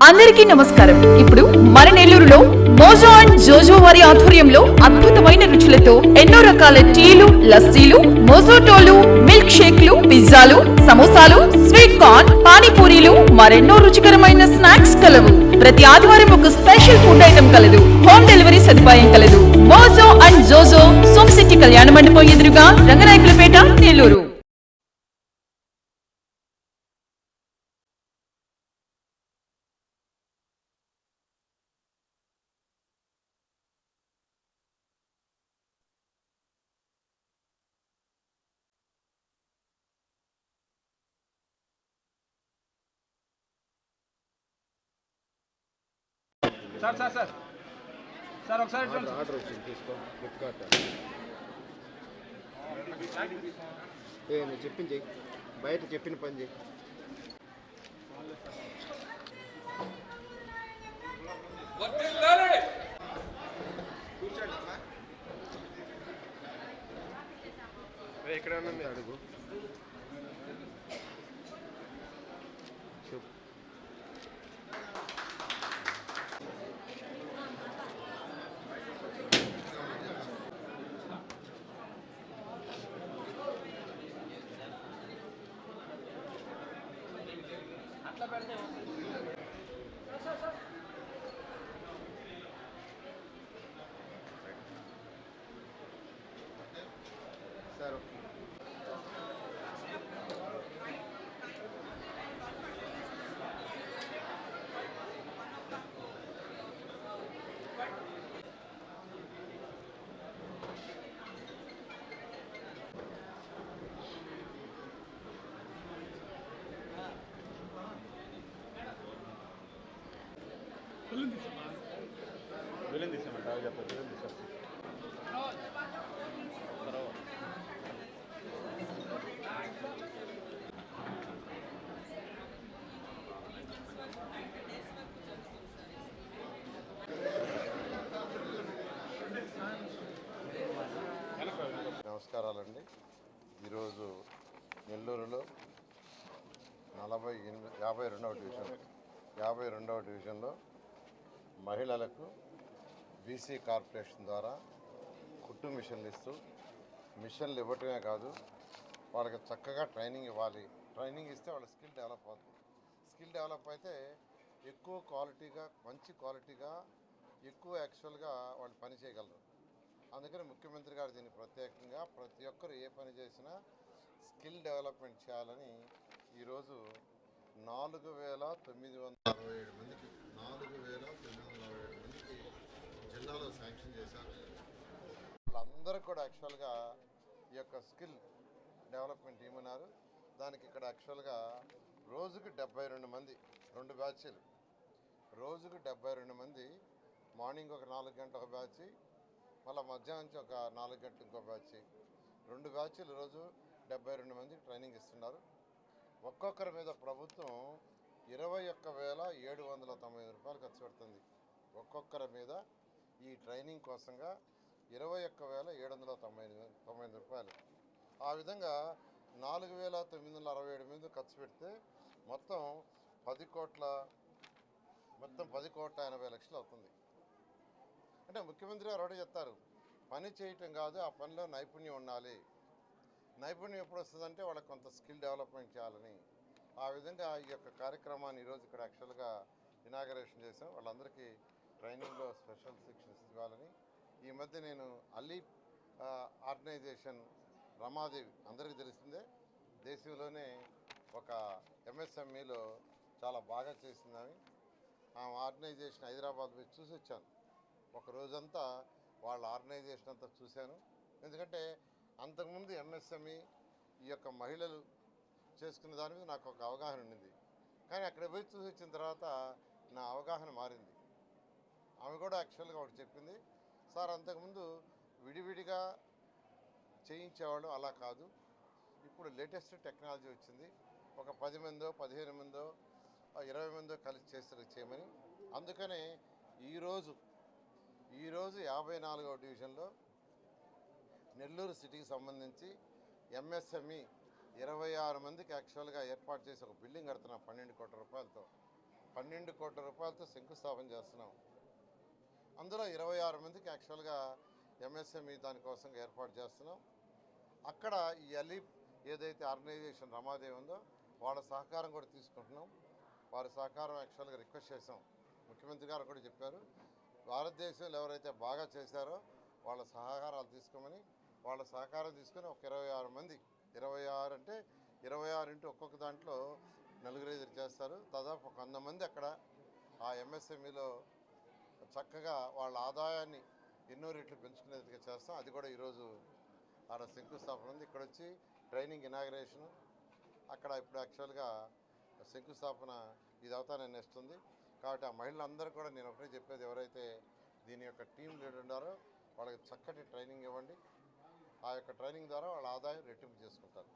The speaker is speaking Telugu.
అందరికీ నమస్కారం. ఇప్పుడు మన నెల్లూరులో మోజో అండ్ జోజో వారి ఆధ్వర్యంలో అద్భుతమైన రుచులతో ఎన్నో రకాల టీలు, లస్సీలు, మోజోటోలు, మిల్క్ షేక్లు, పిజ్జాలు, సమోసాలు, స్వీట్ కార్న్, పానీపూరీలు, మరెన్నో రుచికరమైన స్నాక్స్ కలవు. ప్రతి ఆదివారం ఒక స్పెషల్ ఫుడ్ ఐటమ్ కలదు. హోమ్ డెలివరీ సదుపాయం కలదు. మోజో అండ్ జోజో, సోమ్ సిటీ కళ్యాణ మండపం ఎదురుగా, Ranganayakulapeta, Nellore. Sir sir sir sir ఒకసారి ఆర్డర్ వచ్చింది తీసుకో ఫ్లిప్కార్ట్ నువ్వు చెప్పింది చెయ్యి బయట చెప్పిన పని చెయ్యి ఎక్కడ అడుగు చెప్పు సార్ విలన్ తీసామంట చెప్పండి విలన్ తీసాం నమస్కారాలండి. ఈరోజు నెల్లూరులో 52వ డివిజన్లో మహిళలకు బీసీ కార్పొరేషన్ ద్వారా కుట్టు మిషన్లు మిషన్లు ఇవ్వటమే కాదు, వాళ్ళకి చక్కగా ట్రైనింగ్ ఇవ్వాలి. ట్రైనింగ్ ఇస్తే వాళ్ళ స్కిల్ డెవలప్ అవుతుంది. స్కిల్ డెవలప్ అయితే ఎక్కువ క్వాలిటీగా, మంచి క్వాలిటీగా, ఎక్కువ యాక్చువల్గా వాళ్ళు పని చేయగలరు. అందుకని ముఖ్యమంత్రి గారు దీన్ని ప్రత్యేకంగా ప్రతి ఒక్కరు ఏ పని చేసినా స్కిల్ డెవలప్మెంట్ చేయాలని ఈరోజు 4,967 మందికి జిల్లాలో శాంక్షన్ చేశారు. వాళ్ళందరూ కూడా యాక్చువల్గా ఈ యొక్క స్కిల్ డెవలప్మెంట్ ఏమన్నారు, దానికి ఇక్కడ యాక్చువల్గా రోజుకి 72 మంది, 2 బ్యాచ్లు, రోజుకు 72 మంది. మార్నింగ్ ఒక 4 గంటల ఒక బ్యాచ్, మళ్ళీ మధ్యాహ్నం నుంచి ఒక 4 గంటలు ఇంకో బ్యాచ్, 2 బ్యాచ్లు రోజు 72 మందికి ట్రైనింగ్ ఇస్తున్నారు. ఒక్కొక్కరి మీద ప్రభుత్వం 21,790 రూపాయలు ఖర్చు పెడుతుంది. ఒక్కొక్కరి మీద ఈ ట్రైనింగ్ కోసంగా 21,790 రూపాయలు. ఆ విధంగా 4,967 మంది ఖర్చు పెడితే మొత్తం 10,80,00,000 అవుతుంది. అంటే ముఖ్యమంత్రి గారు ఒకటి చెప్తారు, పని చేయటం కాదు, ఆ పనిలో నైపుణ్యం ఉండాలి. నైపుణ్యం ఎప్పుడు వస్తుందంటే వాళ్ళకి కొంత స్కిల్ డెవలప్మెంట్ చేయాలని. ఆ విధంగా ఈ యొక్క కార్యక్రమాన్ని ఈరోజు ఇక్కడ యాక్చువల్గా ఇనాగరేషన్ చేసాం. వాళ్ళందరికీ ట్రైనింగ్లో స్పెషల్ శిక్షణ ఇవ్వాలని. ఈ మధ్య నేను అలీప్ ఆర్గనైజేషన్ రమాదేవి అందరికీ తెలిసిందే, దేశంలోనే ఒక ఎంఎస్ఎంఈలో చాలా బాగా చేసిందని ఆ ఆర్గనైజేషన్ హైదరాబాద్ పోయి చూసి వచ్చాను. ఒక రోజంతా వాళ్ళ ఆర్గనైజేషన్ అంతా చూశాను. ఎందుకంటే అంతకుముందు ఎంఎస్ఎంఈ ఈ యొక్క మహిళలు చేసుకున్న దాని మీద నాకు ఒక అవగాహన ఉండింది. కానీ అక్కడ పోయి చూసి వచ్చిన తర్వాత నా అవగాహన మారింది. ఆమె కూడా యాక్చువల్గా ఒకటి చెప్పింది, సార్ అంతకుముందు విడివిడిగా చేయించేవాళ్ళు, అలా కాదు, ఇప్పుడు లేటెస్ట్ టెక్నాలజీ వచ్చింది, ఒక 10 మందో 15 మందో 20 మందో కలిసి చేయమని. అందుకనే ఈరోజు 54వ డివిజన్లో నెల్లూరు సిటీకి సంబంధించి ఎంఎస్ఎంఈ 26 మందికి యాక్చువల్గా ఏర్పాటు చేసి ఒక బిల్డింగ్ కడుతున్నాం 12 కోట్ల రూపాయలతో. 12 కోట్ల రూపాయలతో శంకుస్థాపన చేస్తున్నాం. అందులో 26 మందికి యాక్చువల్గా ఎంఎస్ఎంఈ దానికోసం ఏర్పాటు చేస్తున్నాం. అక్కడ ఈ అలీప్ ఏదైతే ఆర్గనైజేషన్ రమాదేవి ఉందో వాళ్ళ సహకారం కూడా తీసుకుంటున్నాం. వారి సహకారం యాక్చువల్గా రిక్వెస్ట్ చేసాం. ముఖ్యమంత్రి గారు కూడా చెప్పారు, భారతదేశంలో ఎవరైతే బాగా చేశారో వాళ్ళ సహకారాలు తీసుకోమని. వాళ్ళ సహకారం తీసుకొని ఒక 26 మంది, 26 అంటే 26 ఇంటూ ఒక్కొక్క దాంట్లో 4-5 చేస్తారు. దాదాపు 100 మంది అక్కడ ఆ ఎంఎస్ఎంఈలో చక్కగా వాళ్ళ ఆదాయాన్ని ఎన్నో రెట్లు పెంచుకునేదిగా చేస్తాం. అది కూడా ఈరోజు ఆడ శంకుస్థాపన ఉంది. ఇక్కడ వచ్చి ట్రైనింగ్ ఇనాగ్రేషను, అక్కడ ఇప్పుడు యాక్చువల్గా శంకుస్థాపన ఇది అవుతానే నెక్స్ట్ ఉంది. కాబట్టి ఆ మహిళలందరూ కూడా నేను ఒకటే చెప్పేది, ఎవరైతే దీని యొక్క టీం లీడర్ ఉన్నారో వాళ్ళకి చక్కటి ట్రైనింగ్ ఇవ్వండి. ఆ యొక్క ట్రైనింగ్ ద్వారా వాళ్ళ ఆదాయం రెట్టింపు చేసుకుంటారు.